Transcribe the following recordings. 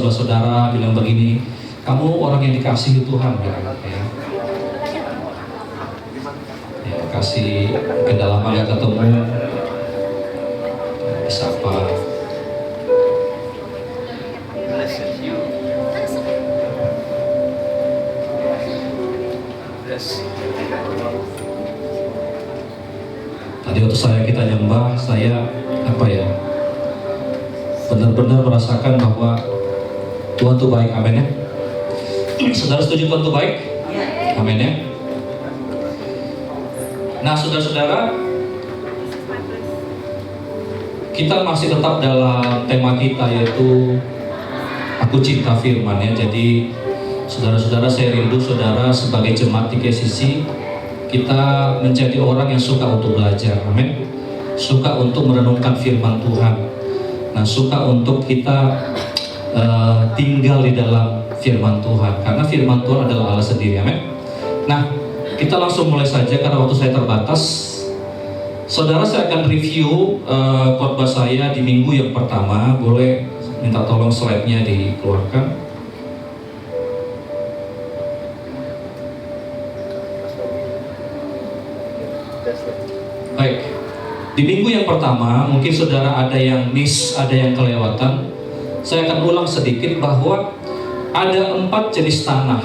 sebelah saudara, bilang begini, kamu orang yang dikasihi Tuhan, bilang ya. Ya, kasih mungkin lama gak ketemu, disapa. Tadi waktu kita nyembah, saya benar-benar merasakan bahwa Tuhan tuh baik, amin ya. Saudara setuju Tuhan tuh baik? Amin ya. Nah saudara-saudara, kita masih tetap dalam tema kita, yaitu Aku Cinta Firman ya. Jadi saudara-saudara, saya rindu saudara sebagai jemaat di KCC, kita menjadi orang yang suka untuk belajar, amin. Suka untuk merenungkan firman Tuhan. Nah, suka untuk kita tinggal di dalam firman Tuhan, karena firman Tuhan adalah Allah sendiri, amin. Nah, kita langsung mulai saja karena waktu saya terbatas. Saudara, saya akan review khotbah saya di minggu yang pertama. Boleh minta tolong slide-nya dikeluarkan. Baik, di minggu yang pertama mungkin saudara ada yang miss, ada yang kelewatan. Saya akan ulang sedikit bahwa ada 4 jenis tanah.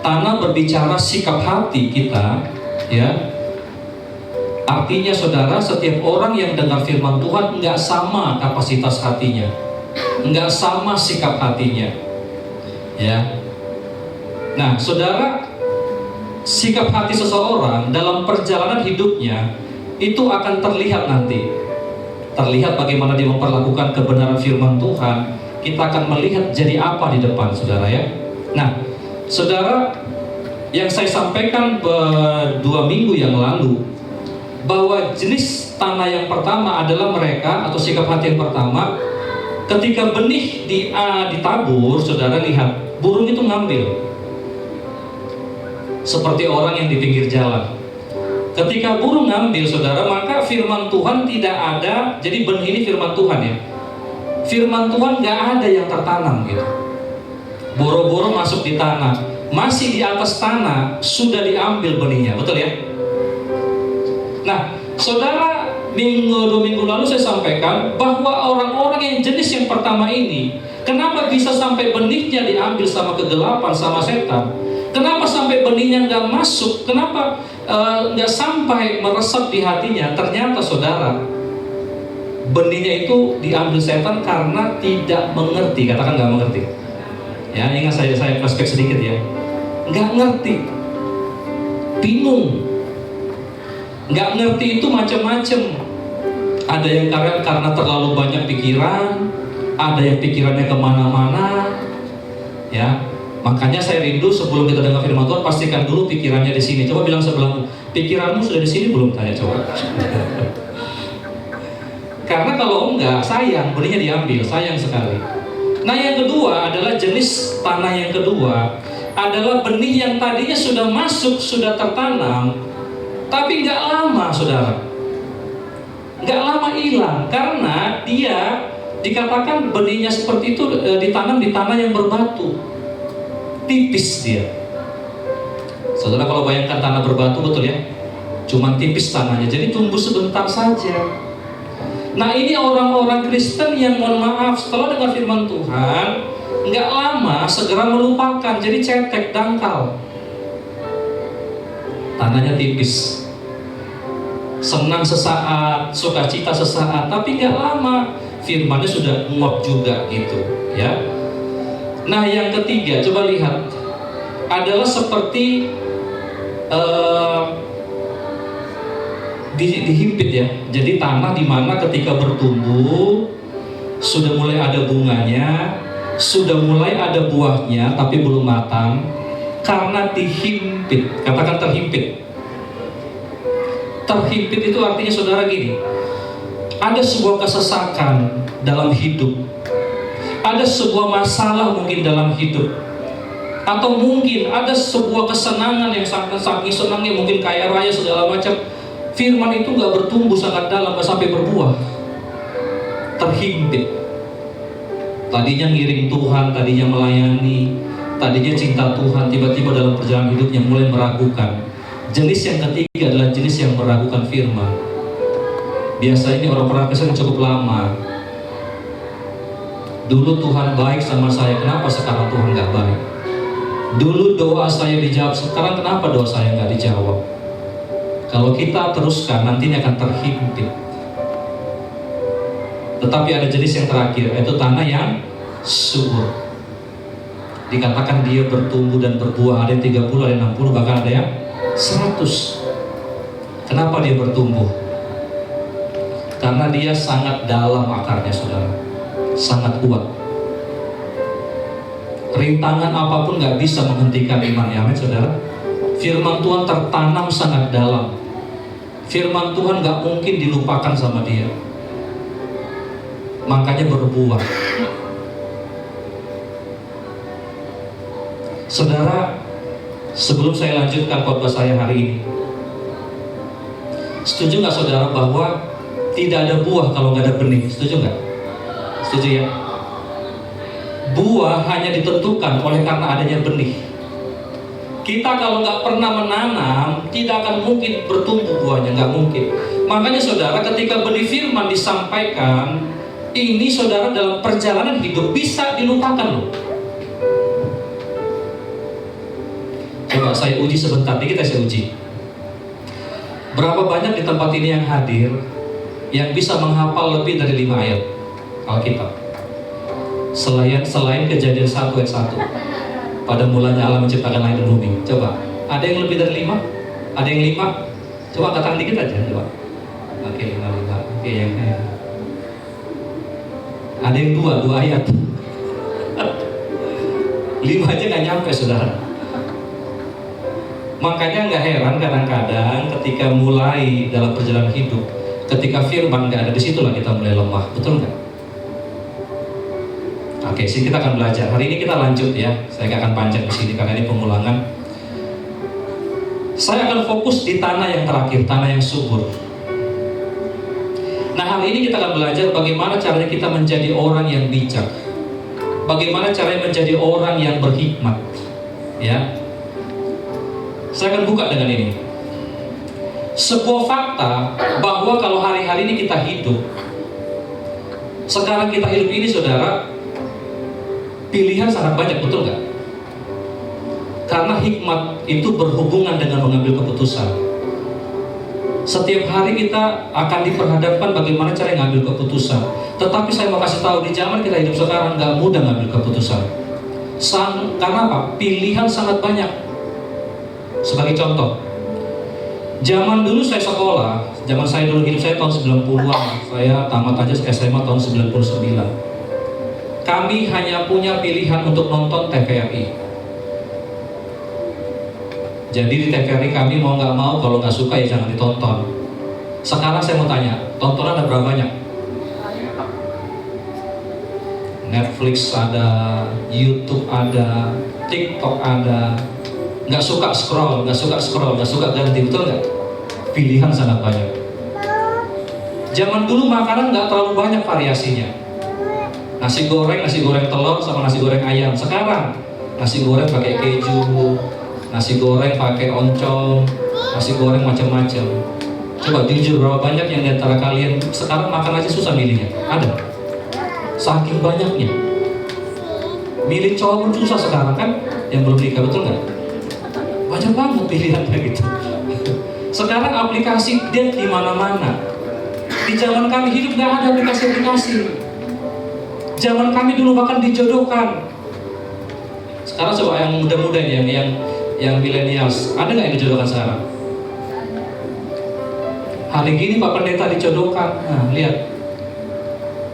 Tanah berbicara sikap hati kita, ya. Artinya saudara, setiap orang yang dengar firman Tuhan nggak sama kapasitas hatinya, nggak sama sikap hatinya, ya. Nah saudara, sikap hati seseorang dalam perjalanan hidupnya itu akan terlihat nanti. Terlihat bagaimana dia memperlakukan kebenaran firman Tuhan. Kita akan melihat jadi apa di depan, saudara ya. Nah, saudara, yang saya sampaikan 2 minggu yang lalu, bahwa jenis tanah yang pertama adalah mereka, atau sikap hati yang pertama, ketika benih ditabur, saudara lihat, burung itu ngambil. Seperti orang yang di pinggir jalan. Ketika burung ngambil, saudara, maka firman Tuhan tidak ada. Jadi benih ini firman Tuhan ya. Firman Tuhan gak ada yang tertanam gitu. Boro-boro masuk di tanah, masih di atas tanah, sudah diambil benihnya, betul ya? Nah, saudara, 2 minggu lalu saya sampaikan bahwa orang-orang yang jenis yang pertama ini, kenapa bisa sampai benihnya diambil sama kegelapan, sama setan? Kenapa sampai benihnya nggak masuk? Kenapa nggak sampai meresap di hatinya? Ternyata saudara, benihnya itu diambil setan karena tidak mengerti. Katakan nggak mengerti. Ya, ingat saya flashback sedikit ya. Nggak ngerti, bingung. Nggak ngerti itu macam-macam. Ada yang karena terlalu banyak pikiran, ada yang pikirannya kemana-mana, ya. Makanya saya rindu sebelum kita dengar firman Tuhan, pastikan dulu pikirannya di sini. Coba bilang sebelahmu, pikiranmu sudah di sini belum? Tanya coba. Karena kalau enggak, sayang, benihnya diambil, sayang sekali. Nah, yang kedua adalah jenis tanah yang kedua adalah benih yang tadinya sudah masuk, sudah tertanam, tapi nggak lama, saudara. Nggak lama hilang, karena dia dikatakan benihnya seperti itu ditanam di tanah yang berbatu. Tipis dia. Saudara, kalau bayangkan tanah berbatu, betul ya? Cuman tipis tanahnya, jadi tumbuh sebentar saja. Nah, ini orang-orang Kristen yang, mohon maaf, setelah dengar firman Tuhan, nggak lama segera melupakan, jadi cetek, dangkal. Tanahnya tipis. Senang sesaat, sukacita sesaat, tapi nggak lama firmannya sudah nguap juga gitu, ya. Nah, yang ketiga, coba lihat, adalah seperti dihimpit ya. Jadi tanah di mana ketika bertumbuh sudah mulai ada bunganya, sudah mulai ada buahnya, tapi belum matang karena dihimpit. Katakan terhimpit. Terhimpit itu artinya, saudara, gini, ada sebuah kesesakan dalam hidup. Ada sebuah masalah mungkin dalam hidup, atau mungkin ada sebuah kesenangan yang saking senangnya, mungkin kaya raya segala macam. Firman itu nggak bertumbuh sangat dalam, nggak sampai berbuah. Terhimpit. Tadinya ngiring Tuhan, tadinya melayani, tadinya cinta Tuhan, tiba-tiba dalam perjalanan hidupnya mulai meragukan. Jenis yang ketiga adalah jenis yang meragukan firman. Biasanya ini orang-orang Kristen cukup lama. Dulu Tuhan baik sama saya, kenapa sekarang Tuhan gak baik? Dulu doa saya dijawab, sekarang kenapa doa saya gak dijawab? Kalau kita teruskan, nantinya akan terhimpit. Tetapi ada jenis yang terakhir, yaitu tanah yang subur. Dikatakan dia bertumbuh dan berbuah, ada yang 30, ada yang 60, bahkan ada yang 100. Kenapa dia bertumbuh? Karena dia sangat dalam akarnya, saudara. Sangat kuat. Rintangan apapun gak bisa menghentikan iman, ya amin, saudara. Firman Tuhan tertanam sangat dalam. Firman Tuhan gak mungkin dilupakan sama dia. Makanya berbuah. Saudara, sebelum saya lanjutkan khotbah saya hari ini, setuju gak saudara bahwa tidak ada buah kalau gak ada benih? Setuju gak? Setuju ya? Buah hanya ditentukan oleh karena adanya benih. Kita kalau nggak pernah menanam, tidak akan mungkin bertumbuh buahnya, nggak mungkin. Makanya saudara, ketika benih firman disampaikan, ini saudara dalam perjalanan hidup bisa dilupakan loh. Coba saya uji sebentar, dikit saya uji. Berapa banyak di tempat ini yang hadir yang bisa menghafal lebih dari 5 ayat Alkitab? Selain Kejadian 1 ayat 1. Pada mulanya Allah menciptakan langit dan bumi. Coba, ada yang lebih dari 5? Ada yang 5? Coba angkat tangan dikit aja, coba. Oke, 5. Oke, yang ada yang 2 ayat. 5 aja gak nyampe, saudara. Makanya gak heran kadang-kadang ketika mulai dalam perjalanan hidup, ketika firman gak ada, disitulah kita mulai lemah. Betul gak? Oke, sini kita akan belajar. Hari ini kita lanjut ya. Saya gak akan panjang di sini karena ini pengulangan. Saya akan fokus di tanah yang terakhir, tanah yang subur. Nah, hari ini kita akan belajar bagaimana caranya kita menjadi orang yang bijak. Bagaimana caranya menjadi orang yang berhikmat. Ya. Saya akan buka dengan ini. Sebuah fakta bahwa kalau hari-hari ini kita hidup, sekarang kita hidup ini, saudara, pilihan sangat banyak, betul nggak? Karena hikmat itu berhubungan dengan mengambil keputusan. Setiap hari kita akan diperhadapkan bagaimana cara mengambil keputusan. Tetapi saya mau kasih tahu, di zaman kita hidup sekarang nggak mudah mengambil keputusan. Karena apa? Pilihan sangat banyak. Sebagai contoh, zaman dulu saya sekolah, zaman saya dulu hidup saya tahun 90-an, saya tamat aja SMA tahun 99. Kami hanya punya pilihan untuk nonton TVRI. Jadi di TVRI kami mau nggak mau, kalau nggak suka ya jangan ditonton. Sekarang saya mau tanya, tontonan ada berapa banyak? Netflix ada, YouTube ada, TikTok ada. Nggak suka scroll, nggak suka ganti, betul nggak? Pilihan sangat banyak. Zaman dulu makanan nggak terlalu banyak variasinya. Nasi goreng telur sama nasi goreng ayam. Sekarang nasi goreng pakai keju, nasi goreng pakai oncom, nasi goreng macam-macam. Coba jujur, berapa banyak yang diantara kalian sekarang makan aja susah milihnya? Ada? Saking banyaknya. Milih cowok pun susah sekarang kan? Yang belum nikah, betul nggak? Banyak banget pilihannya gitu. Sekarang aplikasi date di mana-mana. Di zaman kami hidup nggak ada aplikasi-aplikasi. Zaman kami dulu bahkan dijodohkan. Sekarang coba yang muda-muda yang milenials, ada nggak yang dijodohkan sekarang? Hari gini Pak Pendeta dijodohkan. Nah, lihat.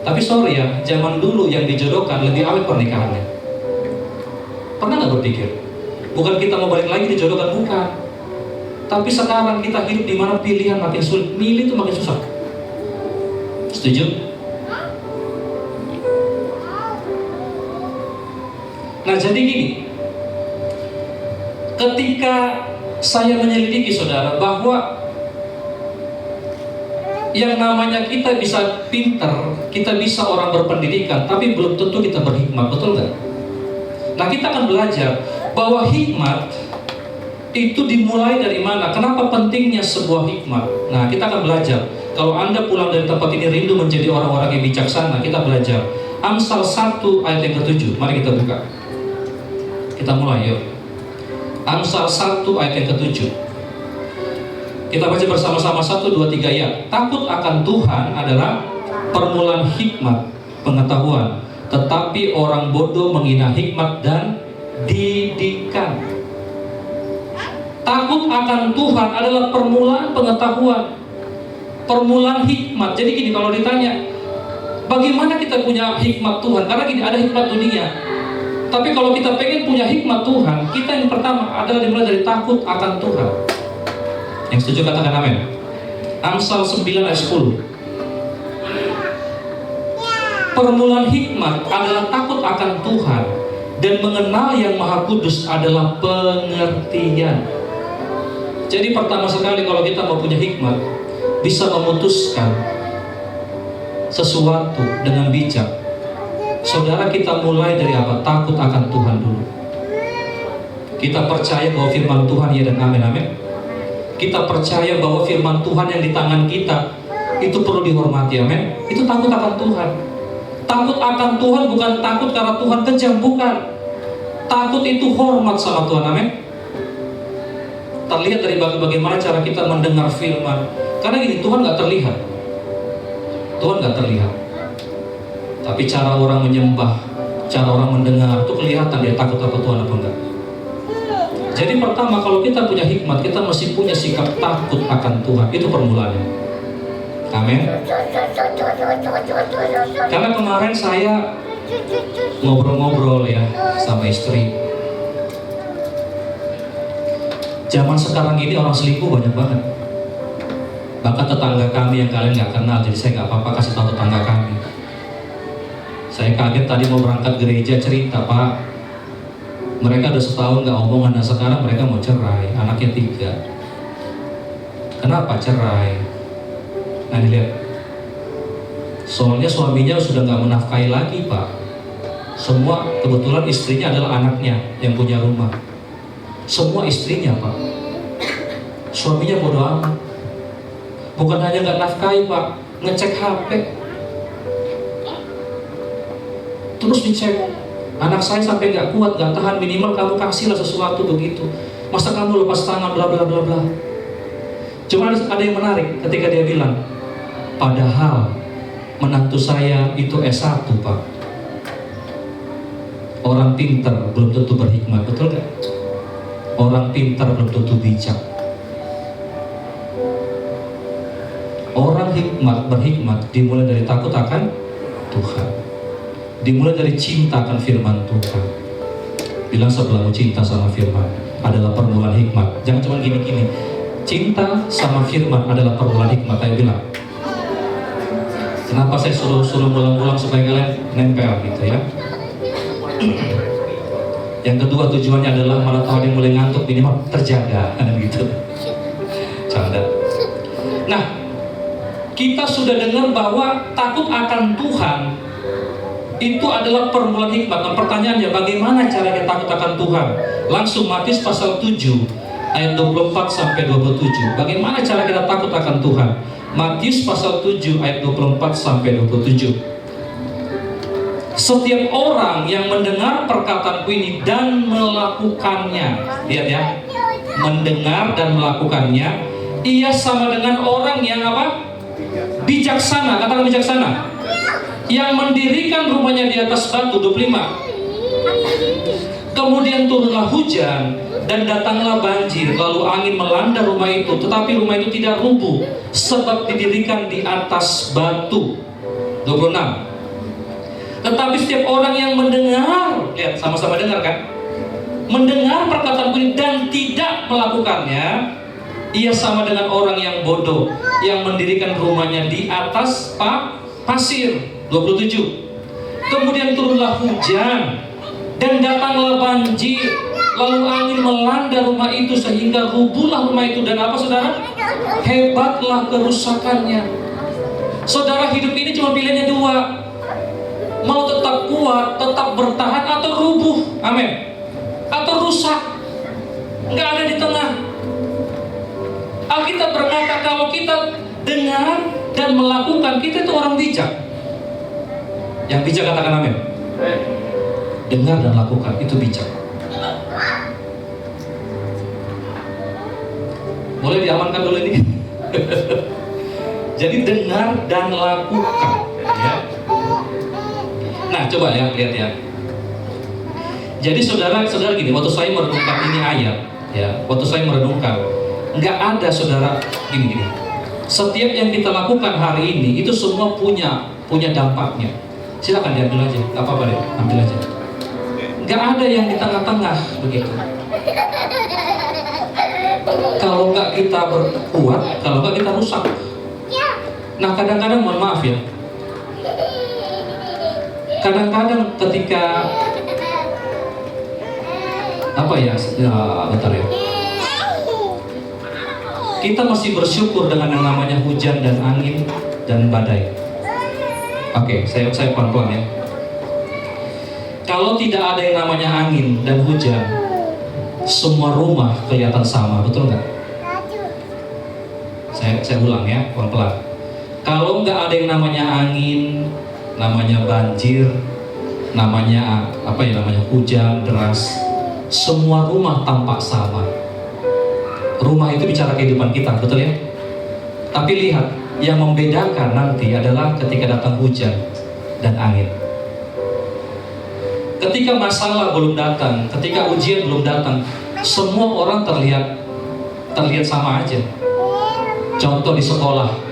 Tapi sorry ya, zaman dulu yang dijodohkan lebih awet pernikahannya. Pernah nggak berpikir? Bukan kita mau balik lagi dijodohkan, bukan. Tapi sekarang kita hidup di mana pilihan makin sulit, milih itu makin susah. Setuju? Nah, jadi gini. Ketika saya menyelidiki, saudara, bahwa Yang namanya kita bisa pinter, kita bisa orang berpendidikan, tapi belum tentu kita berhikmat, betul nggak? Nah, kita akan belajar bahwa hikmat itu dimulai dari mana? Kenapa pentingnya sebuah hikmat? Nah, kita akan belajar. Kalau Anda pulang dari tempat ini rindu menjadi orang-orang yang bijaksana, kita belajar. Amsal 1 ayat yang ke-7. Mari kita buka. Kita mulai yuk. Amsal 1 ayat yang ke-7. Kita baca bersama-sama 1, 2, 3 ya. Takut akan Tuhan adalah permulaan hikmat, pengetahuan. Tetapi orang bodoh menghina hikmat dan didikan. Takut akan Tuhan adalah permulaan pengetahuan, permulaan hikmat. Jadi gini, kalau ditanya bagaimana kita punya hikmat Tuhan, karena gini, ada hikmat dunia. Tapi kalau kita pengen punya hikmat Tuhan, kita yang pertama adalah dimulai dari takut akan Tuhan. Yang setuju katakan amin. Amsal 9 ayat 10. Permulaan hikmat adalah takut akan Tuhan, dan mengenal yang Maha Kudus adalah pengertian. Jadi pertama sekali kalau kita mau punya hikmat, bisa memutuskan sesuatu dengan bijak. Saudara, kita mulai dari apa? Takut akan Tuhan dulu. Kita percaya bahwa firman Tuhan ya dan amin, amin. Kita percaya bahwa firman Tuhan yang di tangan kita itu perlu dihormati, amin. Itu takut akan Tuhan. Takut akan Tuhan bukan takut karena Tuhan kejam, bukan. Takut itu hormat sama Tuhan, amin. Terlihat dari bagaimana cara kita mendengar firman. Karena gini, Tuhan gak terlihat. Tuhan gak terlihat. Tapi cara orang menyembah, cara orang mendengar, itu kelihatan dia takut apa Tuhan apa enggak. Jadi pertama, kalau kita punya hikmat, kita mesti punya sikap takut akan Tuhan. Itu permulaannya. Amin. Karena kemarin saya ngobrol-ngobrol ya sama istri. Zaman sekarang ini orang selingkuh banyak banget. Bahkan tetangga kami yang kalian nggak kenal, jadi saya nggak apa-apa kasih tahu tetangga kami. Saya kaget tadi mau berangkat gereja, cerita, Pak, mereka udah setahun nggak omongan, dan sekarang mereka mau cerai, anaknya 3. Kenapa cerai? Nah, dilihat. Soalnya suaminya sudah nggak menafkahi lagi, Pak. Semua kebetulan istrinya adalah anaknya yang punya rumah. Semua istrinya, Pak. Suaminya bodo amat. Bukan hanya nggak nafkahi, Pak, ngecek HP. Terus dicek. Anak saya sampai nggak kuat, nggak tahan, minimal kamu kasihlah sesuatu begitu. Masa kamu lepas tangan, bla bla bla bla. Cuma ada yang menarik ketika dia bilang, padahal menantu saya itu S1, Pak. Orang pintar belum tentu berhikmat, betul gak? Orang pintar belum tentu bijak. Orang berhikmat dimulai dari takut akan Tuhan. Dimulai dari cinta akan firman Tuhan. Bilang sebelahmu, cinta sama firman adalah permulaan hikmat. Jangan cuma gini-gini. Cinta sama firman adalah permulaan hikmat. Ayo bilang. Kenapa saya suruh ulang-ulang supaya kalian nempel gitu ya. Yang kedua tujuannya adalah malah tahu yang mulai ngantuk, minimal terjaga gitu. Canda. Nah, kita sudah dengar bahwa takut akan Tuhan itu adalah permulaan hikmat. Nah, pertanyaannya bagaimana caranya takut akan Tuhan? Langsung Matius pasal 7 ayat 24 sampai 27. Bagaimana cara kita takut akan Tuhan? Matius pasal 7 ayat 24 sampai 27. Setiap orang yang mendengar perkataanku ini dan melakukannya, lihat ya, mendengar dan melakukannya, ia sama dengan orang yang apa? Bijaksana, katakan bijaksana. Yang mendirikan rumahnya di atas batu, 25. Kemudian turunlah hujan dan datanglah banjir, lalu angin melanda rumah itu, tetapi rumah itu tidak rubuh sebab didirikan di atas batu. 26. Tetapi setiap orang yang mendengar, lihat sama-sama dengar kan? Mendengar perkataan ini dan tidak melakukannya, ia sama dengan orang yang bodoh yang mendirikan rumahnya di atas pasir. 27. Kemudian turunlah hujan dan datanglah banjir, lalu angin melanda rumah itu sehingga rubuhlah rumah itu, dan apa saudara? Hebatlah kerusakannya. Saudara, hidup ini cuma pilihannya dua. Mau tetap kuat, tetap bertahan, atau rubuh. Amin. Atau rusak. Nggak ada di tengah. Alkitab berkata kalau kita dengar dan melakukan, kita itu orang bijak. Yang bijak katakan amin. Dengar dan lakukan, itu bijak. Boleh diamankan dulu ini. Jadi dengar dan lakukan, ya. Nah, coba ya, lihat ya. Jadi saudara gini, waktu saya merenungkan ini ayat, ya, waktu saya merenungkan, nggak ada saudara gini. Setiap yang kita lakukan hari ini itu semua punya dampaknya. Silakan diambil aja, nggak apa-apa deh, ambil aja. Nggak ada yang di tengah-tengah begitu. Kalau nggak kita berkuat, kalau nggak kita rusak. Nah, kadang-kadang mohon maaf ya. Kadang-kadang ketika bentar ya. Kita masih bersyukur dengan yang namanya hujan dan angin dan badai. Oke, saya pelan-pelan ya. Kalau tidak ada yang namanya angin dan hujan, semua rumah kelihatan sama, betul nggak? Saya ulang ya, pelan-pelan. Kalau nggak ada yang namanya angin, namanya banjir, namanya hujan deras, semua rumah tampak sama. Rumah itu bicara kehidupan kita, betul ya? Tapi lihat, yang membedakan nanti adalah ketika datang hujan dan angin. Ketika masalah belum datang, ketika ujian belum datang, semua orang terlihat sama aja. Contoh di sekolah.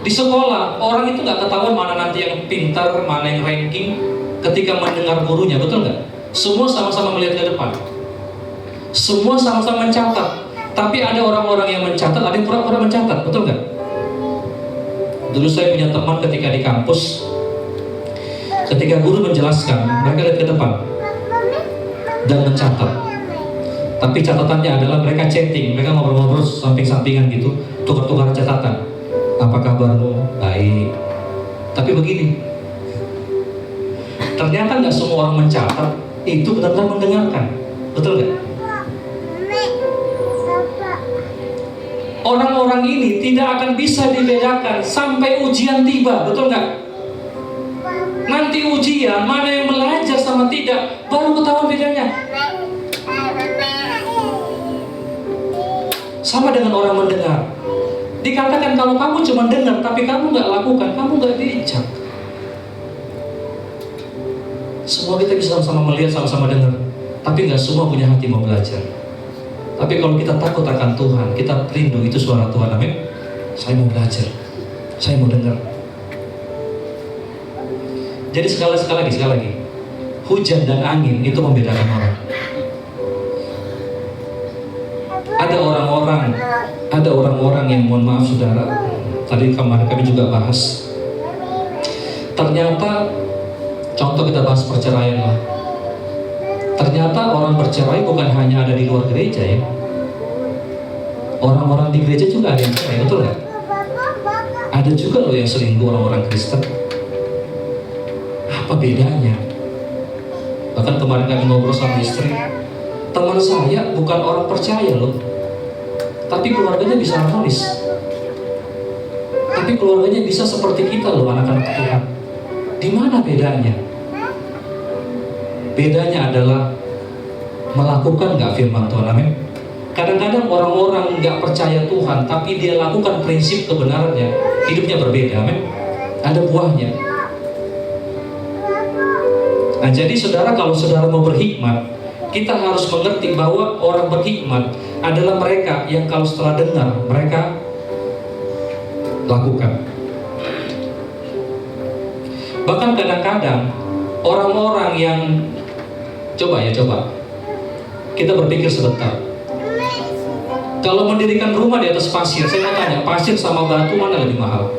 Di sekolah, orang itu nggak ketahuan mana nanti yang pintar, mana yang ranking ketika mendengar gurunya, betul nggak? Semua sama-sama melihat ke depan. Semua sama-sama mencatat. Tapi ada orang-orang yang mencatat, ada yang pura-pura mencatat, betul nggak? Dulu saya punya teman ketika di kampus, ketika guru menjelaskan, mereka lihat ke depan dan mencatat. Tapi catatannya adalah mereka chatting, mereka ngobrol-ngobrol samping-sampingan gitu, tukar-tukar catatan. Apa kabarmu? Baik. Tapi begini, ternyata nggak semua orang mencatat itu benar-benar mendengarkan, betul nggak? Orang-orang ini tidak akan bisa dibedakan sampai ujian tiba, betul nggak? Nanti ujian, mana yang belajar sama tidak, baru ketahuan bedanya. Sama dengan orang mendengar. Dikatakan kalau kamu cuma dengar, tapi kamu nggak lakukan, kamu nggak bijak. Semua kita bisa sama-sama melihat, sama-sama dengar, tapi nggak semua punya hati mau belajar. Tapi kalau kita takut akan Tuhan, kita rindu itu suara Tuhan, amin. Saya mau belajar, saya mau dengar. Jadi sekali lagi, hujan dan angin itu membedakan orang. Ada orang-orang yang, mohon maaf saudara, tadi kemarin kami juga bahas. Ternyata, contoh kita bahas perceraian lah. Ternyata orang bercerai bukan hanya ada di luar gereja ya. Orang-orang di gereja juga ada yang cerai, betul nggak? Ada juga loh yang selingkuh, orang-orang Kristen. Apa bedanya? Bahkan kemarin kami ngobrol sama istri, teman saya bukan orang percaya loh, tapi keluarganya bisa harmonis. Tapi keluarganya bisa seperti kita loh, anak-anak Tuhan. Di mana bedanya? Bedanya adalah melakukan nggak firman Tuhan, amin. Kadang-kadang orang-orang nggak percaya Tuhan, tapi dia lakukan prinsip kebenarannya, hidupnya berbeda, amin. Ada buahnya. Nah, jadi saudara, kalau saudara mau berhikmat, kita harus mengerti bahwa orang berhikmat adalah mereka yang kalau setelah dengar, mereka lakukan. Bahkan kadang-kadang orang-orang yang coba kita berpikir sebentar. Kalau mendirikan rumah di atas pasir, saya mau tanya, pasir sama batu mana lebih mahal?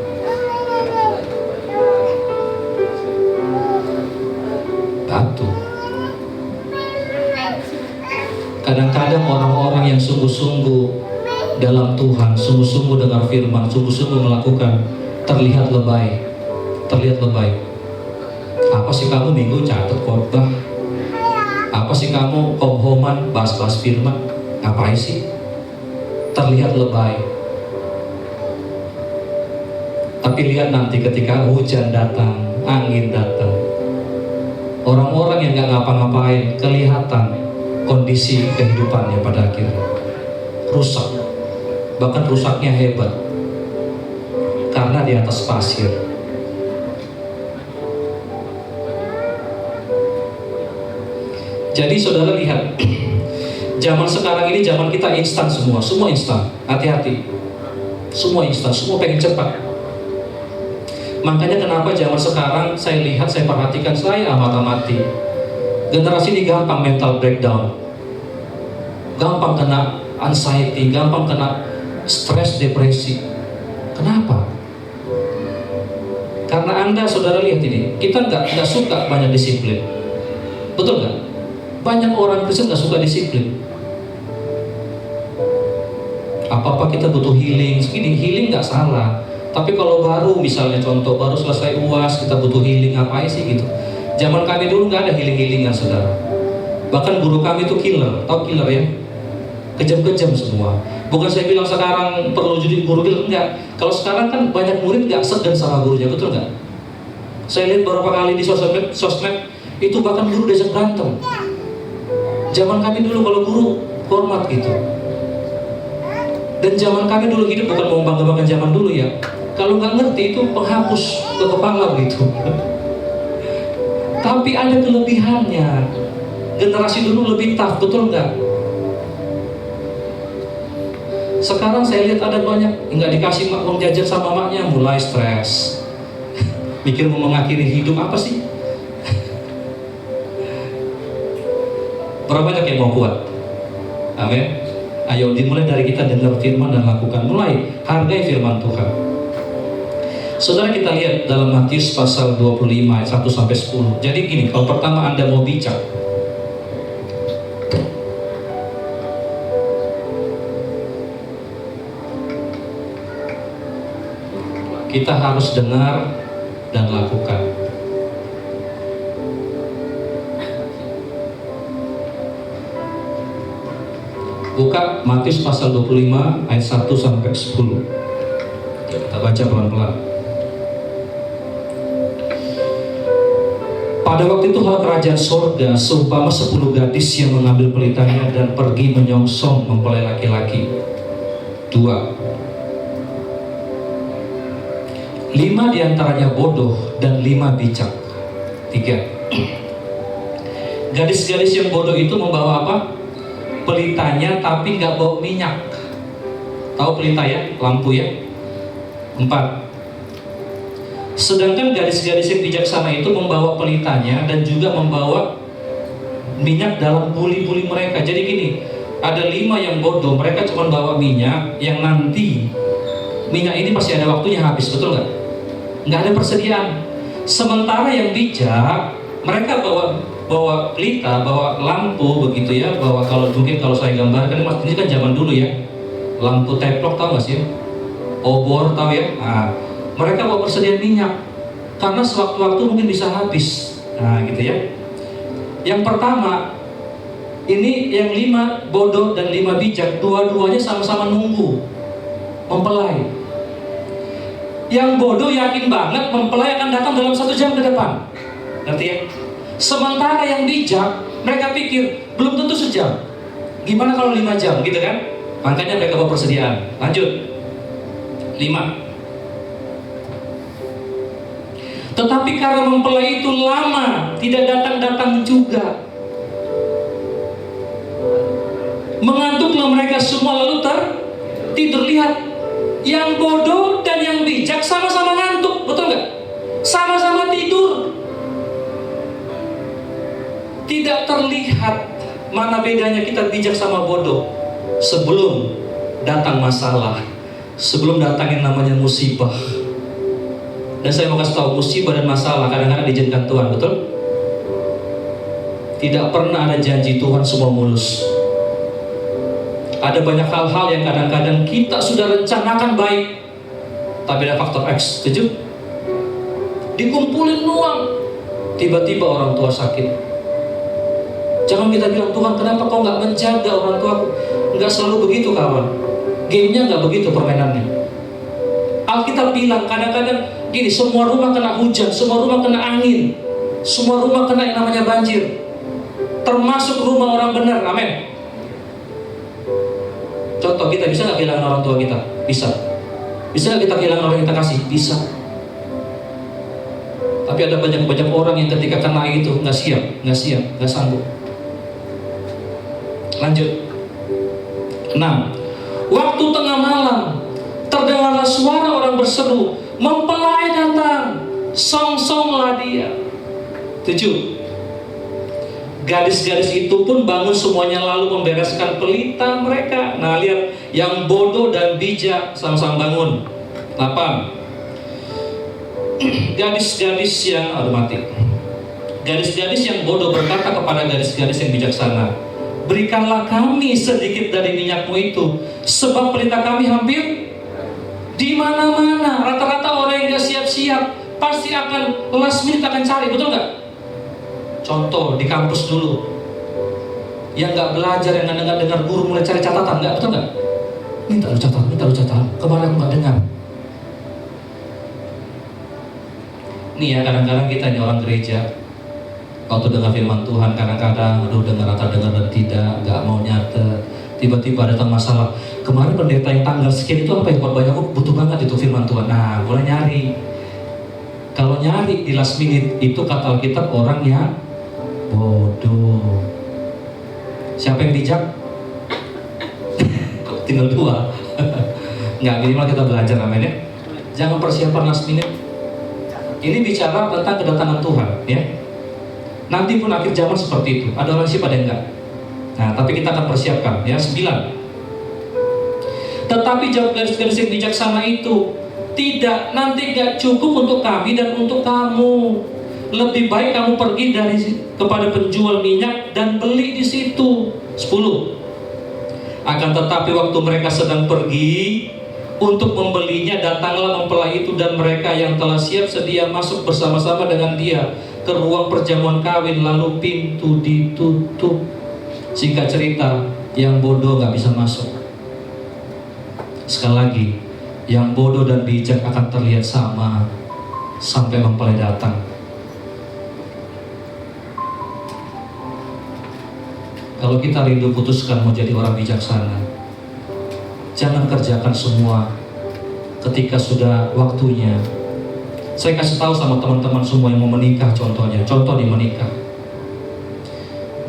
Batu. Kadang-kadang orang-orang yang sungguh-sungguh dalam Tuhan, sungguh-sungguh dengar firman, sungguh-sungguh melakukan, terlihat lebay. Terlihat lebay. Apa sih kamu minggu catat khotbah? Apa sih kamu hom-homan bahas-bahas firman? Ngapain sih? Terlihat lebay. Tapi lihat nanti ketika hujan datang, angin datang, orang-orang yang gak ngapa-ngapain, kelihatan kondisi kehidupannya pada akhirnya rusak. Bahkan rusaknya hebat, karena di atas pasir. Jadi saudara lihat, zaman sekarang ini zaman kita instan semua instan. Hati-hati, semua instan, semua pengen cepat. Makanya kenapa zaman sekarang saya lihat, saya perhatikan, saya amati generasi ini gampang mental breakdown, gampang kena anxiety, gampang kena stres, depresi. Kenapa? Karena Anda saudara lihat ini, kita nggak suka banyak disiplin, betul nggak? Banyak orang Kristen nggak suka disiplin. Apa-apa kita butuh healing. Segini healing nggak salah. Tapi kalau baru misalnya contoh baru selesai UAS kita butuh healing, ngapain sih gitu? Zaman kami dulu nggak ada healing-healingan saudara. Bahkan guru kami itu killer, tahu killer ya? Kejam-kejam semua. Bukan saya bilang sekarang perlu jadi guru killer, enggak. Kalau sekarang kan banyak murid nggak segan sama gurunya, betul nggak? Saya lihat beberapa kali di sosmed itu bahkan guru diajak berantem. Zaman kami dulu kalau guru hormat gitu. Dan zaman kami dulu hidup bukan mau bangga-bangga zaman dulu ya. Kalau nggak ngerti itu penghapus ke kepala gitu. Tapi ada kelebihannya. Generasi dulu lebih tough, betul nggak? Sekarang saya lihat ada banyak nggak dikasih uang jajan sama maknya mulai stres. Mikir mau mengakhiri hidup apa sih? Berapa banyak yang mau kuat? Amin. Ayo dimulai dari kita dengar firman dan lakukan. Mulai hargai firman Tuhan. Saudara kita lihat dalam Matius pasal 25 ayat 1 sampai 10. Jadi gini, kalau pertama Anda mau bijak, kita harus dengar dan lakukan. Buka Matius pasal 25 ayat 1 sampai 10. Kita baca pelan-pelan. Pada waktu itu hal kerajaan sorga seumpama 10 gadis yang mengambil pelitanya dan pergi menyongsong mempelai laki-laki. 2. 5 diantaranya bodoh dan 5 bijak. 3. Gadis-gadis yang bodoh itu membawa apa? Pelitanya tapi nggak bawa minyak. Tahu pelita ya? Lampu ya. 4. Sedangkan gadis-gadis yang bijaksana itu membawa pelitanya dan juga membawa minyak dalam buli-buli mereka. Jadi gini, ada 5 yang bodoh, mereka cuma bawa minyak yang nanti minyak ini pasti ada waktunya habis, betul nggak? Nggak ada persediaan. Sementara yang bijak, mereka bawa pelita, bawa lampu begitu ya, bawa mungkin kalau saya gambarkan, ini kan zaman dulu ya, lampu teplok tahu nggak sih? Obor tahu ya? Nah, mereka bawa persediaan minyak karena sewaktu-waktu mungkin bisa habis. Nah gitu ya. Yang pertama, ini yang 5 bodoh dan 5 bijak, dua-duanya sama-sama nunggu mempelai. Yang bodoh yakin banget mempelai akan datang dalam 1 jam ke depan. Ngerti ya? Sementara yang bijak, mereka pikir belum tentu sejam. Gimana kalau 5 jam gitu kan? Makanya mereka bawa persediaan. Lanjut. 5. Tetapi karena mempelai itu lama, tidak datang-datang juga, mengantuklah mereka semua lalu tertidur. Lihat, yang bodoh dan yang bijak sama-sama ngantuk, betul nggak? Sama-sama tidur. Tidak terlihat mana bedanya kita bijak sama bodoh sebelum datang masalah, sebelum datang yang namanya musibah. Dan saya mau kasih tahu, musibah dan masalah kadang-kadang diizinkan Tuhan, betul? Tidak pernah ada janji Tuhan semua mulus. Ada banyak hal-hal yang kadang-kadang kita sudah rencanakan baik, tapi ada faktor X. Setuju? Dikumpulin uang, tiba-tiba orang tua sakit. Jangan kita bilang, Tuhan kenapa kau nggak menjaga orang tuaku? Nggak selalu begitu kawan. Gamenya nggak begitu permainannya. Alkitab bilang kadang-kadang gini, semua rumah kena hujan, semua rumah kena angin, semua rumah kena yang namanya banjir, termasuk rumah orang benar. Amin. Contoh, kita bisa nggak kehilangan orang tua kita? Bisa. Bisa nggak kita kehilangan orang yang kita kasih? Bisa. Tapi ada banyak orang yang ketika kena itu nggak siap, nggak sanggup. Lanjut. 6. Waktu tengah malam terdengarlah suara orang berseru, mempelai datang, song-songlah dia. 7. Gadis-gadis itu pun bangun semuanya lalu membereskan pelita mereka. Nah lihat, yang bodoh dan bijak sama-sama bangun. 8. Gadis-gadis yang Gadis-gadis yang bodoh berkata kepada gadis-gadis yang bijaksana, berikanlah kami sedikit dari minyakmu itu, sebab pelita kami hampir di mana-mana. Rata-rata orang yang gak siap-siap pasti akan last minute akan cari, betul nggak? Contoh di kampus dulu, yang nggak belajar, yang nggak dengar guru mulai cari catatan, nggak, betul nggak? Minta lu catat, kemarin aku nggak dengar. Nih ya, kadang-kadang kita ini orang gereja, waktu dengar firman Tuhan, kadang-kadang aduh dengar dan tidak, nggak mau nyatet. Tiba-tiba datang masalah. Kemarin pendeta yang tanggal sekian itu apa ya? Buat banyak, aku butuh banget itu firman Tuhan. Nah, boleh nyari. Kalau nyari di last minute itu kata Alkitab orang yang bodoh. Siapa yang bijak? Tinggal 2. Nggak, minimal kita belajar, amin ya. Jangan persiapan last minute. Ini bicara tentang kedatangan Tuhan, ya. Nanti pun akhir zaman seperti itu. Ada orang siapa, ada enggak? Nah, tapi kita akan persiapkan, ya. 9. Tetapi jawab gadis-gadis yang bijaksana itu, tidak, nanti gak cukup untuk kami dan untuk kamu. Lebih baik kamu pergi kepada penjual minyak dan beli di situ. 10. Akan tetapi waktu mereka sedang pergi untuk membelinya, datanglah mempelai itu dan mereka yang telah siap sedia masuk bersama-sama dengan dia ke ruang perjamuan kawin, lalu pintu ditutup. Singkat cerita, yang bodoh gak bisa masuk. Sekali lagi, yang bodoh dan bijak akan terlihat sama sampai mempelai datang. Kalau kita rindu putuskan mau jadi orang bijaksana, jangan kerjakan semua ketika sudah waktunya. Saya kasih tahu sama teman-teman semua yang mau menikah, contoh di menikah.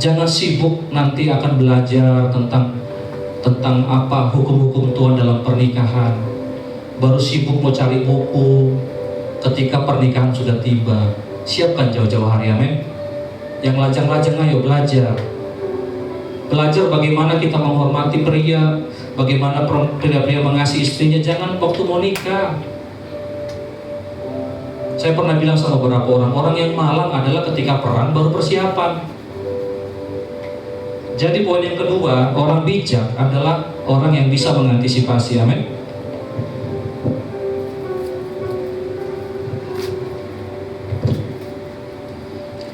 Jangan sibuk nanti akan belajar tentang apa hukum-hukum Tuhan dalam pernikahan. Baru sibuk mau cari buku ketika pernikahan sudah tiba. Siapkan jauh-jauh hari, amin. Yang lajang-lajang ayo belajar. Belajar bagaimana kita menghormati pria, bagaimana pria-pria mengasihi istrinya, jangan waktu mau nikah. Saya pernah bilang sama beberapa orang yang malang adalah ketika perang baru persiapan. Jadi poin yang kedua, orang bijak adalah orang yang bisa mengantisipasi, amin.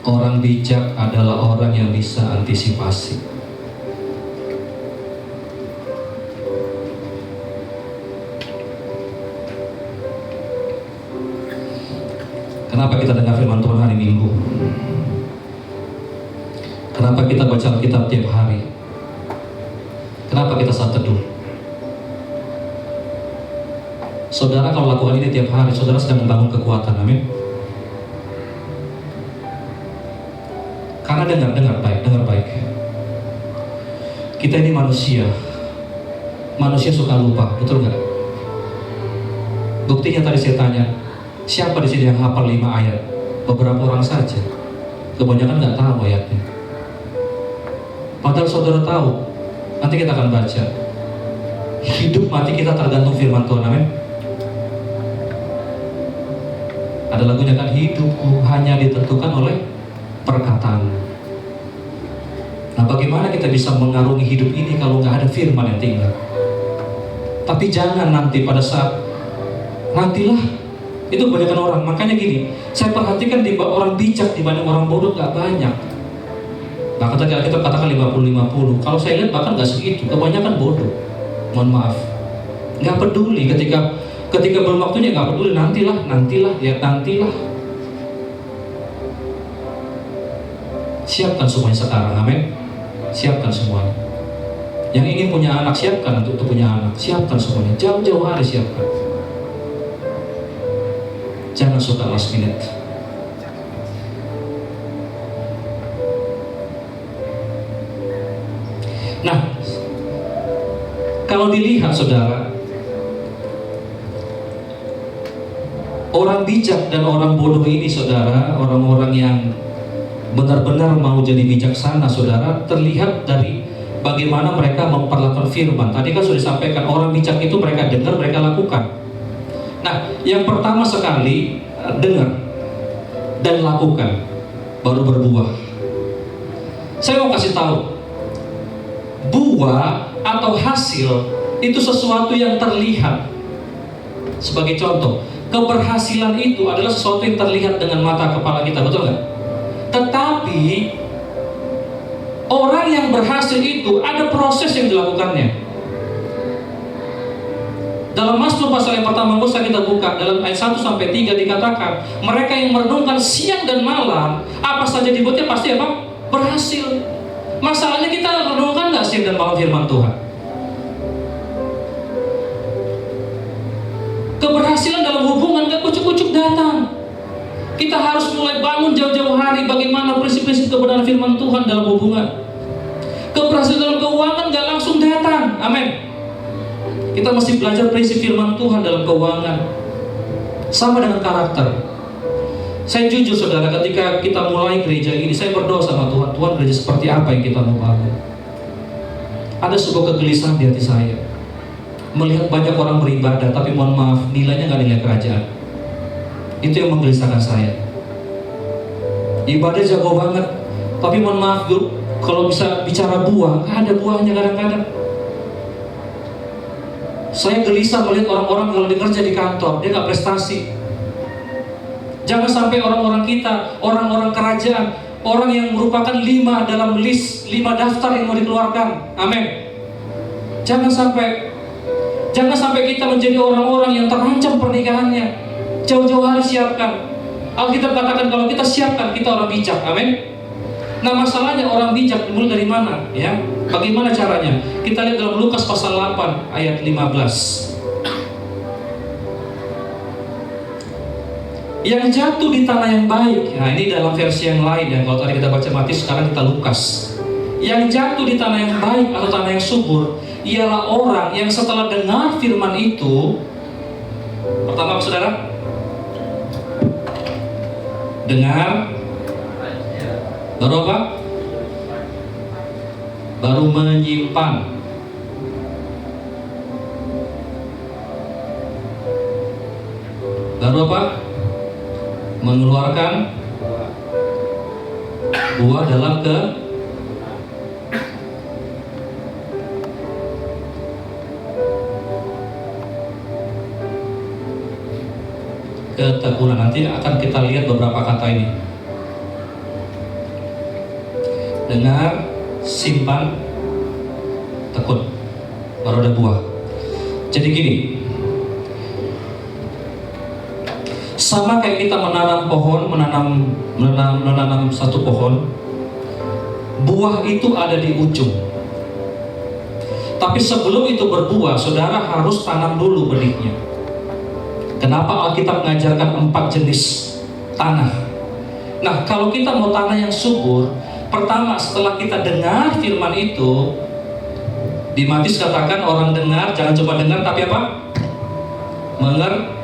Orang bijak adalah orang yang bisa antisipasi. Kenapa kita dengar firman Tuhan hari Minggu? Kenapa kita baca Alkitab tiap hari? Kenapa kita saat teduh? Saudara kalau lakukan ini tiap hari, saudara sedang membangun kekuatan, amin. Karena dengar baik. Kita ini manusia suka lupa, betul nggak? Buktinya tadi saya tanya, siapa di sini yang hafal 5 ayat? Beberapa orang saja. Kebanyakan nggak tahu ayatnya. Padahal saudara tahu. Nanti kita akan baca. Hidup mati kita tergantung firman Tuhan, amin. Ada lagunya kan, hidupku hanya ditentukan oleh perkataan. Nah, bagaimana kita bisa mengarungi hidup ini kalau nggak ada firman yang tinggal? Tapi jangan nanti pada saat Nantilah. Itu kebanyakan orang. Makanya gini, saya perhatikan di orang bijak dibanding orang bodoh nggak banyak. Bahkan tadi kita katakan 50-50. Kalau saya lihat bahkan nggak segitu. Kebanyakan bodoh. Mohon maaf. Nggak peduli ketika belum waktunya, nggak peduli. Nantilah, ya nantilah. Siapkan semuanya sekarang, amin. Siapkan semuanya. Yang ingin punya anak, siapkan untuk punya anak. Siapkan semuanya, jauh-jauh hari siapkan. Jangan suka last minute. Nah, kalau dilihat saudara, orang bijak dan orang bodoh ini saudara, orang-orang yang benar-benar mau jadi bijaksana saudara, terlihat dari bagaimana mereka memperlakukan firman. Tadi kan sudah disampaikan, orang bijak itu mereka dengar, mereka lakukan. Nah, yang pertama sekali dengar dan lakukan, baru berbuah. Saya mau kasih tahu, buah atau hasil itu sesuatu yang terlihat. Sebagai contoh, keberhasilan itu adalah sesuatu yang terlihat dengan mata kepala kita, betul nggak? Tetapi orang yang berhasil itu ada proses yang dilakukannya. Dalam Mazmur pasal yang pertama usah kita buka, dalam ayat 1-3 dikatakan, mereka yang merenungkan siang dan malam, apa saja dibuatnya pasti apa? Berhasil. Masalahnya kita renungkan nggak siang dan malam firman Tuhan? Keberhasilan dalam hubungan nggak kucuk-kucuk datang. Kita harus mulai bangun jauh-jauh hari bagaimana prinsip-prinsip kebenaran firman Tuhan dalam hubungan. Keberhasilan dalam keuangan nggak langsung datang, amin. Kita mesti belajar prinsip firman Tuhan dalam keuangan. Sama dengan karakter. Saya jujur saudara, ketika kita mulai gereja ini, saya berdoa sama Tuhan, Tuhan gereja seperti apa yang kita mau bangun. Ada sebuah kegelisahan di hati saya, melihat banyak orang beribadah, tapi mohon maaf, nilainya nggak nilai kerajaan. Itu yang menggelisahkan saya. Ibadah jago banget, tapi mohon maaf Bu, kalau bisa bicara buah, nggak ada buahnya kadang-kadang. Saya gelisah melihat orang-orang kalau bekerja di kantor, dia nggak prestasi. Jangan sampai orang-orang kita, orang-orang kerajaan, orang yang merupakan 5 dalam list, 5 daftar yang mau dikeluarkan. Amin. Jangan sampai kita menjadi orang-orang yang terancam pernikahannya. Jauh-jauh hari siapkan. Alkitab katakan kalau kita siapkan, kita orang bijak. Amin. Nah, masalahnya orang bijak dimulai dari mana? Ya, bagaimana caranya? Kita lihat dalam Lukas pasal 8 ayat 15. Yang jatuh di tanah yang baik. Nah, ini dalam versi yang lain ya. Kalau tadi kita baca Matius, sekarang kita Lukas. Yang jatuh di tanah yang baik atau tanah yang subur ialah orang yang setelah dengar firman itu, pertama saudara, dengar, baru apa? Baru menyimpan. Baru apa? Mengeluarkan buah dalam ketekunan. Nanti akan kita lihat beberapa kata ini. Dengar, simpan, tekun, baru ada buah. Jadi gini, sama kayak kita menanam pohon, menanam satu pohon, buah itu ada di ujung. Tapi sebelum itu berbuah, saudara harus tanam dulu benihnya. Kenapa Alkitab mengajarkan 4 jenis tanah? Nah, kalau kita mau tanah yang subur, pertama setelah kita dengar firman itu, di Matius katakan orang dengar, jangan cuma dengar tapi apa? Mengerti.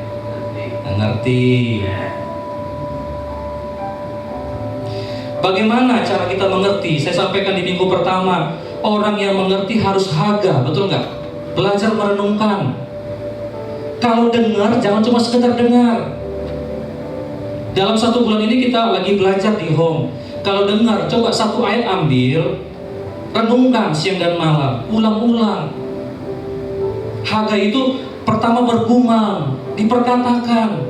Bagaimana cara kita mengerti? Saya sampaikan di minggu pertama, orang yang mengerti harus haga, betul nggak? Belajar merenungkan. Kalau dengar, jangan cuma sekedar dengar. Dalam 1 bulan ini kita lagi belajar di home. Kalau dengar, coba 1 ayat ambil, renungkan siang dan malam, ulang-ulang. Haga itu Pertama bergumam, diperkatakan.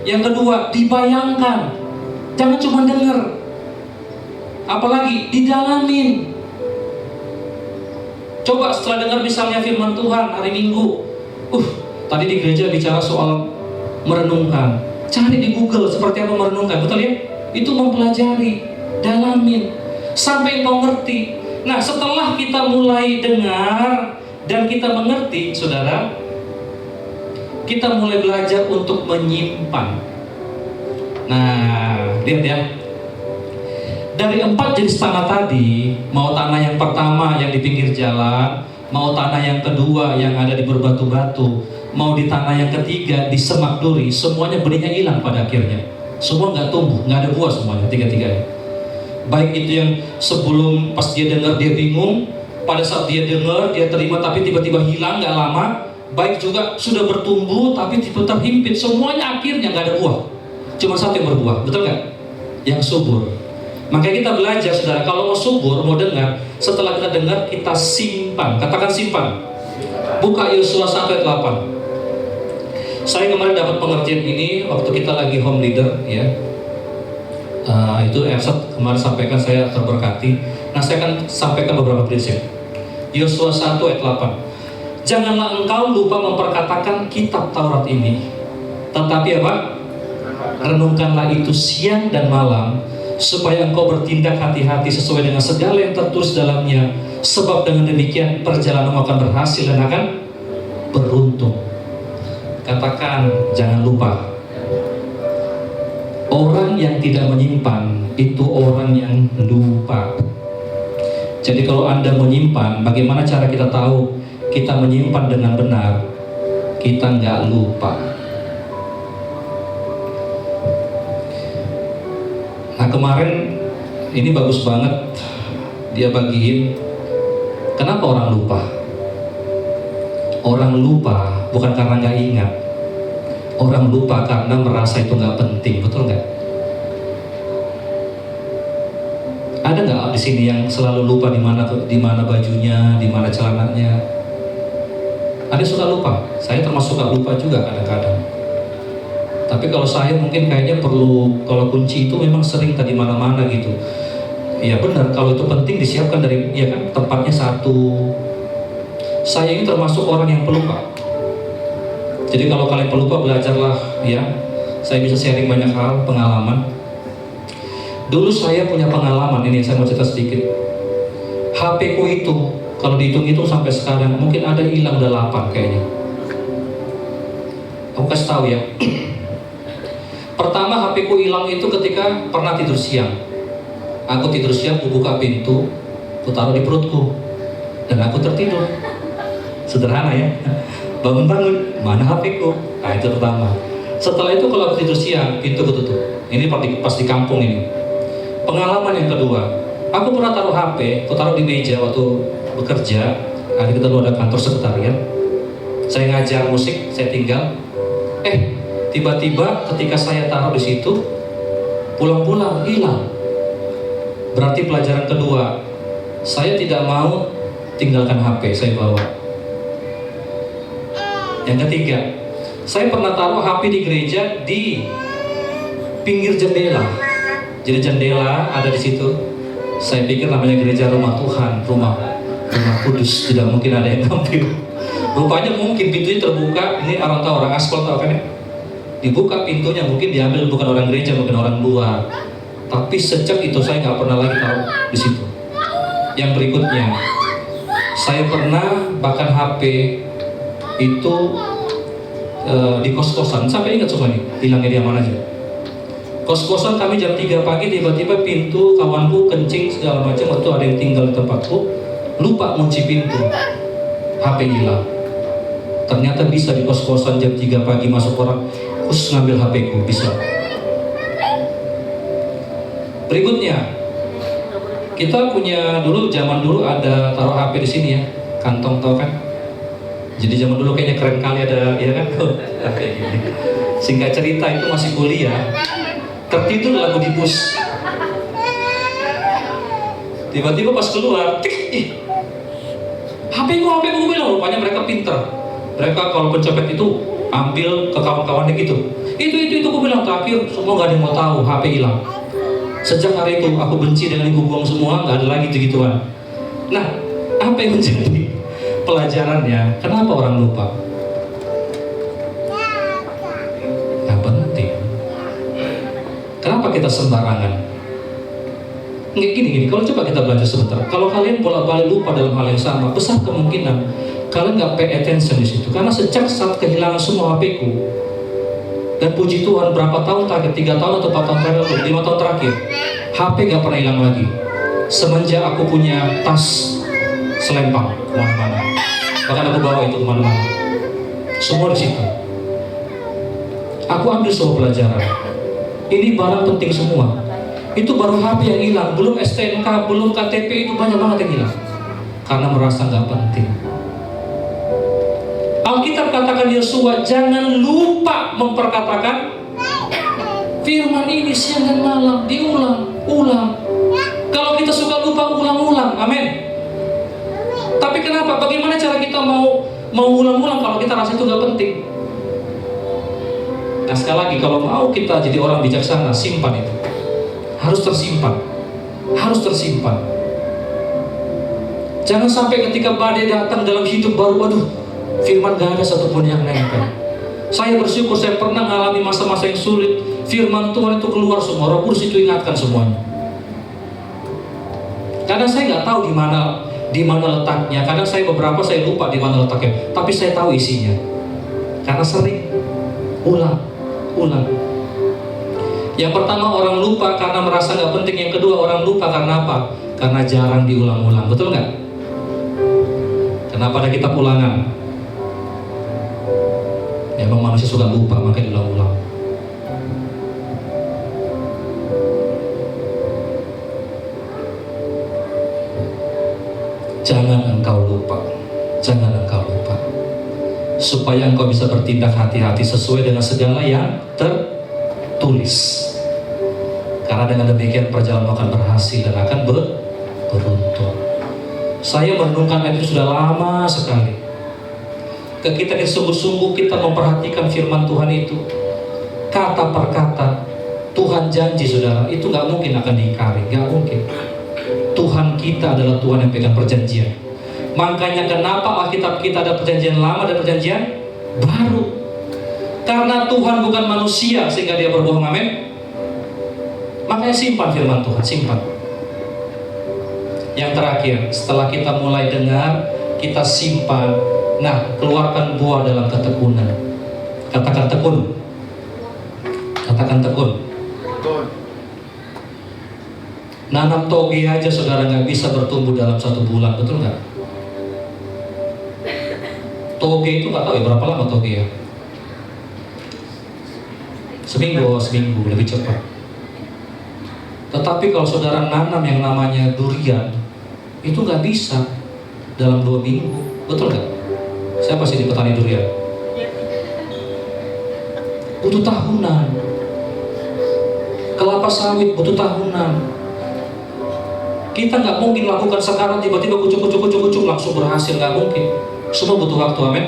Yang kedua dibayangkan, jangan cuma dengar. Apalagi didalamin. Coba setelah dengar misalnya firman Tuhan hari Minggu, tadi di gereja bicara soal merenungkan. Cari di Google seperti apa merenungkan, betul ya? Itu mempelajari, dalamin, sampai engkau ngerti. Nah, setelah kita mulai dengar dan kita mengerti, saudara, kita mulai belajar untuk menyimpan. Nah, lihat ya. Dari 4 jenis tanah tadi, mau tanah yang pertama yang di pinggir jalan, mau tanah yang kedua yang ada di berbatu-batu, mau di tanah yang ketiga di semak duri, semuanya benihnya hilang pada akhirnya. Semua nggak tumbuh, nggak ada buah semuanya, tiga-tiganya. Baik itu yang sebelum pas dia dengar dia bingung, pada saat dia dengar dia terima tapi tiba-tiba hilang nggak lama. Baik juga sudah bertumbuh tapi tiba-tiba terhimpit, semuanya akhirnya nggak ada buah. Cuma satu yang berbuah, betul nggak? Yang subur. Makanya kita belajar, saudara, kalau mau subur, mau dengar, setelah kita dengar, kita simpan. Katakan simpan. Buka Yosua 1 ayat 8. Saya kemarin dapat pengertian ini waktu kita lagi home leader, ya. Itu Ersat kemarin sampaikan, saya terberkati. Nah, saya akan sampaikan beberapa prinsip. Yosua 1 ayat 8. Janganlah engkau lupa memperkatakan kitab Taurat ini, tetapi apa? Renungkanlah itu siang dan malam, supaya engkau bertindak hati-hati sesuai dengan segala yang tertulis dalamnya, sebab dengan demikian perjalananmu akan berhasil dan akan beruntung. Katakan, jangan lupa. Orang yang tidak menyimpan itu orang yang lupa. Jadi kalau Anda menyimpan, bagaimana cara kita tahu kita menyimpan dengan benar? Kita nggak lupa. Nah, kemarin ini bagus banget dia bagiin. Kenapa orang lupa? Orang lupa bukan karena nggak ingat. Orang lupa karena merasa itu nggak penting, betul nggak? Ada nggak di sini yang selalu lupa di mana bajunya, di mana celananya? Ada yang suka lupa. Saya termasuk suka lupa juga kadang-kadang. Tapi kalau saya mungkin kayaknya perlu, kalau kunci itu memang sering tadi mana-mana gitu. Ya benar, kalau itu penting disiapkan dari, ya kan, tempatnya satu. Saya ini termasuk orang yang pelupa. Jadi kalau kalian pelupa, belajarlah ya. Saya bisa sharing banyak hal, pengalaman. Dulu saya punya pengalaman ini, saya mau cerita sedikit. HP ku itu, kalau dihitung-hitung sampai sekarang, mungkin ada hilang, udah 8 kayaknya. Aku kasih tahu ya. Pertama HP ku hilang itu ketika pernah tidur siang. Aku tidur siang, aku buka pintu, aku taruh di perutku, dan aku tertidur. Sederhana ya. Bangun-bangun, mana HP ku? Nah, itu pertama. Setelah itu kalau aku tidur siang, pintu ku tutup. Ini pas di kampung ini. Pengalaman yang kedua, aku pernah taruh HP, aku taruh di meja waktu bekerja. Hari kita dulu ada kantor sekretariat. Saya ngajar musik, saya tinggal. Tiba-tiba ketika saya taruh di situ, pulang-pulang hilang. Berarti pelajaran kedua, saya tidak mau tinggalkan HP, saya bawa. Yang ketiga, saya pernah taruh HP di gereja di pinggir jendela. Jadi jendela ada di situ. Saya pikir namanya gereja rumah Tuhan, rumah kudus, tidak mungkin ada yang ngambil. Rupanya mungkin pintunya terbuka. Ini orang tahu, orang aspal tahu kan ya? Dibuka pintunya, mungkin diambil bukan orang gereja, mungkin orang luar. Tapi sejak itu saya nggak pernah lagi taruh di situ. Yang berikutnya, saya pernah bahkan HP itu di kos-kosan. Sampai ingat semua nih, hilangnya di mana aja. Kos-kosan kami jam 3 pagi, tiba-tiba pintu kawanku kencing segala macam, waktu ada yang tinggal di tempatku, lupa kunci pintu, HP hilang. Ternyata bisa di kos-kosan jam 3 pagi masuk orang, terus ngambil HP ku, bisa. Berikutnya, kita punya zaman dulu ada taruh HP di sini ya, kantong, tau kan? Jadi zaman dulu kayaknya keren kali ada, ya kan? Kayak gini. Singkat cerita itu masih kuliah, tertidur lagu di bus. Tiba-tiba pas keluar, HP ku bilang, rupanya mereka pinter. Mereka kalau pencopet itu ambil ke kawan-kawannya gitu. Itu aku bilang terakhir semua nggak ada yang mau tahu, HP hilang. Sejak hari itu aku benci dengan ibu buang semua, nggak ada lagi gitu-gituan. Nah, apa yang menjadi pelajarannya? Kenapa orang lupa? Nggak penting. Kenapa kita sembarangan? Gini, kalau coba kita belajar sebentar. Kalau kalian bolak-balik lupa dalam hal yang sama, besar kemungkinan kalian nggak pay attention di situ. Karena sejak saat kehilangan semua HP-ku, dan puji Tuhan berapa tahun terakhir, 3 tahun atau 4 tahun terakhir, 5 tahun terakhir, HP gak pernah hilang lagi. Semenjak aku punya tas selempang kemana-mana, bahkan aku bawa itu kemana-mana, semua di situ. Aku ambil semua pelajaran. Ini barang penting semua. Itu baru HP yang hilang, belum STNK, belum KTP, itu banyak banget yang hilang. Karena merasa gak penting. Alkitab katakan Yosua, jangan lupa memperkatakan firman ini siang dan malam, diulang-ulang. Kalau kita suka lupa, ulang-ulang, amin. Tapi kenapa? Bagaimana cara kita mau ulang-ulang kalau kita rasa itu gak penting? Nah, sekali lagi, kalau mau kita jadi orang bijaksana, simpan itu. Harus tersimpan. Harus tersimpan. Jangan sampai ketika badai datang dalam hidup baru, waduh, firman gak ada satupun yang nempel. Saya bersyukur saya pernah mengalami masa-masa yang sulit. Firman Tuhan itu keluar semua. Roh Kudus itu ingatkan semuanya. Kadang saya nggak tahu di mana letaknya. Kadang saya saya lupa di mana letaknya. Tapi saya tahu isinya. Karena sering ulang. Yang pertama, orang lupa karena merasa nggak penting. Yang kedua, orang lupa karena apa? Karena jarang diulang-ulang. Betul nggak? Kenapa ada kitab ulangan? Memang manusia suka lupa, makanya diulang-ulang. Jangan engkau lupa. Supaya engkau bisa bertindak hati-hati sesuai dengan segala yang tertulis. Karena dengan demikian perjalanan akan berhasil dan akan beruntung. Saya merenungkan itu sudah lama sekali. Kita sungguh-sungguh kita memperhatikan firman Tuhan itu, kata per kata. Tuhan janji, saudara, itu gak mungkin akan diingkari, gak mungkin. Tuhan kita adalah Tuhan yang pegang perjanjian. Makanya kenapa Alkitab kita ada perjanjian lama dan perjanjian baru? Karena Tuhan bukan manusia sehingga dia berbohong, amin. Makanya simpan firman Tuhan, simpan. Yang terakhir, setelah kita mulai dengar, kita simpan. Nah, keluarkan buah dalam ketekunan. Katakan tekun. Katakan tekun. Nanam toge aja saudara nggak bisa bertumbuh dalam 1 bulan, betul nggak? Toge itu nggak tahu ya berapa lama toge ya? Seminggu lebih cepat. Tetapi kalau saudara nanam yang namanya durian, itu nggak bisa dalam 2 minggu, betul nggak? Siapa sih di petani durian? Butuh tahunan. Kelapa sawit butuh tahunan. Kita nggak mungkin lakukan sekarang tiba-tiba kucuk langsung berhasil, nggak mungkin. Semua butuh waktu, amin.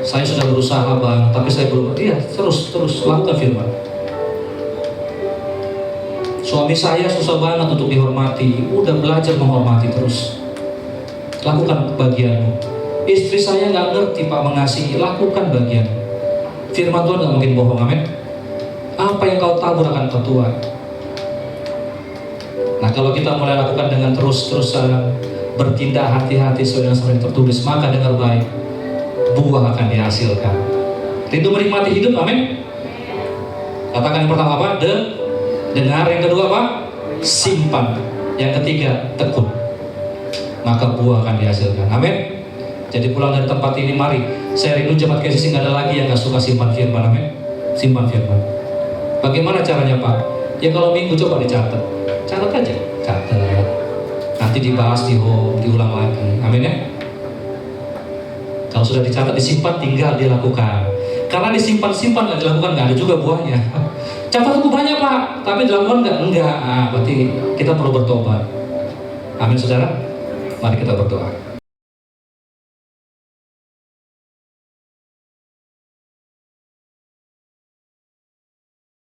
Saya sudah berusaha bang, tapi saya belum. Iya, terus lakukan firman. Suami saya susah banget untuk dihormati, udah belajar menghormati terus. Lakukan bagianmu. Istri saya nggak ngerti pak mengasihi, lakukan bagian. Firman Tuhan nggak mungkin bohong, amin. Apa yang kau tabur akan kau tuai. Nah, kalau kita mulai lakukan dengan terus-terusan, bertindak hati-hati sesuai dengan apa yang tertulis, maka dengar baik, buah akan dihasilkan. Rindu menikmati hidup, amin. Katakan yang pertama apa? Dengar. Yang kedua apa? Simpan. Yang ketiga, tekun. Maka buah akan dihasilkan, amin. Jadi pulang dari tempat ini, mari saya rindu jemaat KCC nggak ada lagi yang nggak suka simpan firman, amin. Simpan firman. Bagaimana caranya pak? Ya kalau minggu coba dicatat, catat aja, catat. Nanti dibahas di home, diulang lagi, amin ya. Kalau sudah dicatat, disimpan, tinggal dilakukan. Karena disimpan nggak dilakukan, nggak ada juga buahnya. Catat itu banyak pak, tapi dilakukan nggak. Berarti kita perlu bertobat. Amin saudara. Mari kita berdoa.